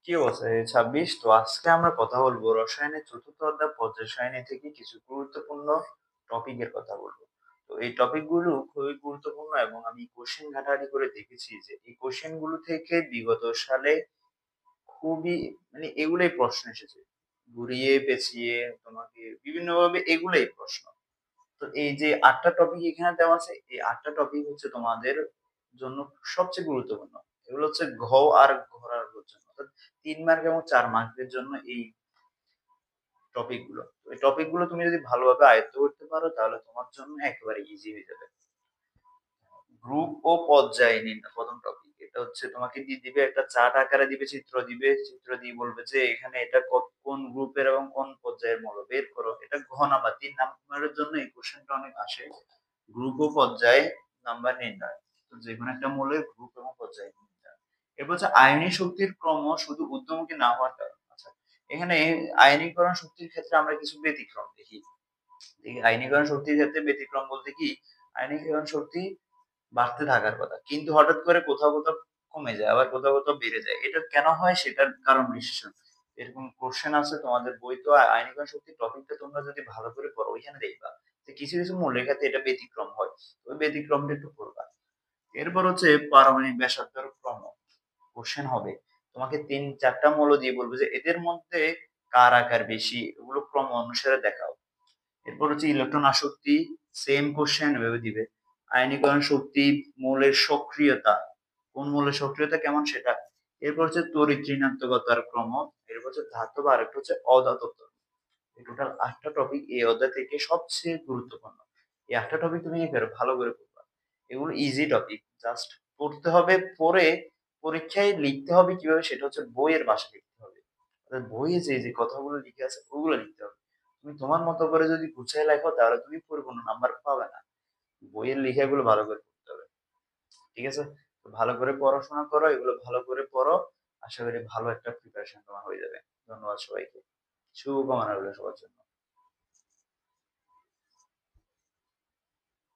কি অবস্থা? এই ২৬। তো আজকে আমরা কথা বলবো রসায়নের ৪র্থ অধ্যায় পর্যায় সারণী থেকে কিছু গুরুত্বপূর্ণ টপিকের কথা বলবো। তো এই টপিক গুলো খুবই গুরুত্বপূর্ণ এবং আমি কোশ্চেন ঘাটাঘাটি করে দেখেছি যে এই কোশ্চেন গুলো থেকে বিগত সালে খুবই এগুলাই প্রশ্ন এসেছে। ঘুরিয়ে পেঁচিয়ে তোমাকে বিভিন্নভাবে এগুলাই প্রশ্ন। তো এই যে ৮ টা টপিক এখানে দেওয়া আছে, এই ৮ টা টপিক হচ্ছে তোমাদের জন্য সবচেয়ে গুরুত্বপূর্ণ। এগুলো হচ্ছে ঘ আর ঘরার জন্য। অর্থাৎ ৩ মার্ক এবং ৪ মার্কের জন্য এই টপিক গুলো। তো এই টপিক গুলো তুমি যদি ভালোভাবে আয়ত্ত করতে পারো তাহলে তোমার জন্য একেবারে ইজি হয়ে যাবে। গ্রুপ ও পর্যায় নির্ণয় ১ম টপিক। এটা হচ্ছে তোমাকে দিয়ে দিবে একটা চার্ট আকারে দিবে, চিত্র দিবে। চিত্র দিয়ে বলবে যে এখানে এটা কোন গ্রুপের এবং কোন পর্যায়ের মৌল বের করো। এটা ঘ নাম্বার ৩ নাম্বারের জন্য এই কোশ্চেনটা অনেক আসে। গ্রুপ ও পর্যায় নাম্বার নির্ণয়। তো যেকোনো একটা মৌলের গ্রুপ এবং পর্যায় নির্ণয়। এরপর হচ্ছে আয়নীয় শক্তির ক্রম শুধু ঊর্ধ্বমুখী না হওয়ার কারণ। আচ্ছা, এখানে আয়নীকরণ শক্তির ক্ষেত্রে আমরা কিছু ব্যতিক্রম দেখি। আয়নীকরণ শক্তির ক্ষেত্রে ব্যতিক্রম বলতে কি, আয়নীকরণ শক্তি বাড়তে থাকার কথা। কিন্তু হঠাৎ করে কোথাও, কোথাও কমে যায়, আবার কোথাও, কোথাও বেড়ে যায়। এটা কেন হয় সেটার কারণ বিশ্লেষণ। এরকম কোশ্চেন আছে তোমাদের বই। তো আয়নীকরণ শক্তির টপিকটা তোমরা যদি ভালো করে পড়ো ওইখানে দেখবা যে কিছু, কিছু মৌলের ক্ষেত্রে এটা ব্যতিক্রম হয়। ওই ব্যতিক্রমটা একটু পড়বা। এরপর হচ্ছে পারমাণবিক ব্যাসার্ধের ক্রম। কোশ্চেন হবে। তোমাকে ৩-৪ টা মৌল দিয়ে বলবে যে এদের মধ্যে কার আকার বেশি, ওগুলো ক্রম অনুসারে দেখাও। এরপর হচ্ছে ইলেকট্রন আসক্তি, সেম কোশ্চেন এভাবে দিবে। আয়নীকরণ শক্তি, মৌলের সক্রিয়তা, কোন মৌলের সক্রিয়তা কেমন সেটা। এরপর হচ্ছে তড়িৎ ঋণাত্মকতার ক্রম। এরপর হচ্ছে ধাতব আর একটা হচ্ছে অধাতব। এই টোটাল ৮ টা টপিক এই অধ্যায় থেকে সবচেয়ে গুরুত্বপূর্ণ। এই ৮ টা টপিক তুমি কি করো ভালো করে পড়বা। এগুলো ইজি টপিক। জাস্ট পড়তে হবে, পড়ে পরীক্ষায় লিখতে হবে কিভাবে সেটা হচ্ছে বইয়ের ভাষায় লিখতে হবে। অর্থাৎ বইয়ে যে কথাগুলো লিখে আছে ওগুলো লিখতে হবে। তুমি তোমার মতো করে যদি গুছিয়ে লেখো তাহলে তুমি পরিপূর্ণ নাম্বার পাবে না। বইয়ের লেখাগুলো ভালো করে পড়তে হবে। ঠিক আছে? তো ভালো করে পড়াশোনা করো, এগুলো ভালো করে পড়ো। আশা করি ভালো একটা প্রিপারেশন তোমার হয়ে যাবে। ধন্যবাদ সবাইকে। শুভকামনা রইলো সবার জন্য।